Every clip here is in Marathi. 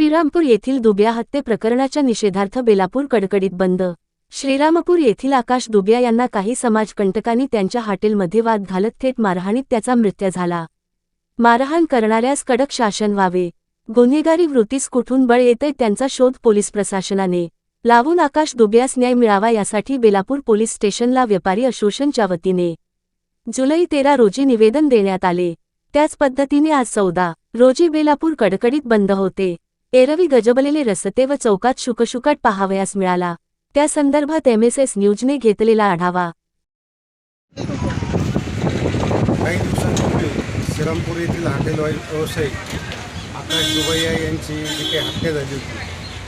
श्रीरामपूर येथील दुबिया हत्ये प्रकरणाच्या निषेधार्थ बेलापूर कडकडीत बंद। श्रीरामपूर येथील आकाश दुबिया यांना काही समाजकंटकांनी त्यांच्या हॉटेलमध्ये वाद घालत थेट मारहाणीत त्याचा मृत्यू झाला। मारहाण करणाऱ्यास कडक शासन व्हावे, गुन्हेगारी वृत्तीस कुठून बळ येतंय त्यांचा शोध पोलीस प्रशासनाने लावून आकाश दुबियास न्याय मिळावा यासाठी बेलापूर पोलीस स्टेशनला व्यापारी असोसिएशनच्या वतीने जुलै 13 रोजी निवेदन देण्यात आले। त्याच पद्धतीने आज 14 रोजी बेलापूर कडकडीत बंद होते। एरवी गजबलेले रस्ते व चौकात शुकशुकाट पाहावयास मिळाला। त्या संदर्भात MSS न्यूजने घेतलेला आढावा। काही दिवसांपूर्वी श्रीरामपूर येथील हॉटेल व्यावसायिक आकाश दुबैया यांची जी काही हत्या झाली होती,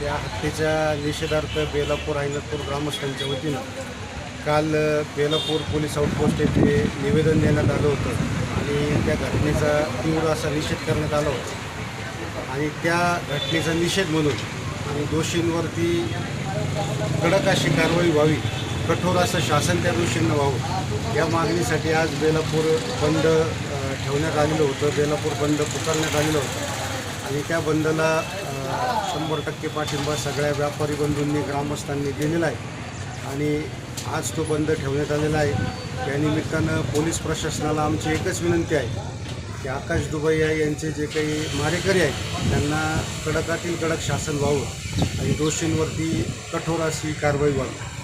त्या हत्येच्या निषेधार्थ बेलापूर आयनतपूर ग्रामस्थांच्या वतीनं काल बेलापूर पोलीस आउटपोस्ट येथे निवेदन देण्यात आलं होतं आणि त्या घटनेचा तीव्र असा निषेध करण्यात आला होता। आणि त्या घटनेचा निषेध म्हणून आणि दोषींवरती कडक अशी कारवाई व्हावी, कठोर असं शासन त्या दोषींना व्हावं, या मागणीसाठी आज बेलापूर बंद ठेवण्यात आलेलं होतं। बेलापूर बंद पुकारण्यात आलेलं होतं आणि त्या बंदला 100% पाठिंबा सगळ्या व्यापारी बंधूंनी ग्रामस्थांनी दिलेला आहे आणि आज तो बंद ठेवण्यात आलेला आहे। या निमित्तानं पोलीस प्रशासनाला आमची एकच विनंती आहे की आकाश दुबैया यांचे जे काही मारेकरी आहेत त्यांना कडकातील कडक शासन व्हावं आणि दोषींवरती कठोर अशी कारवाई व्हावी।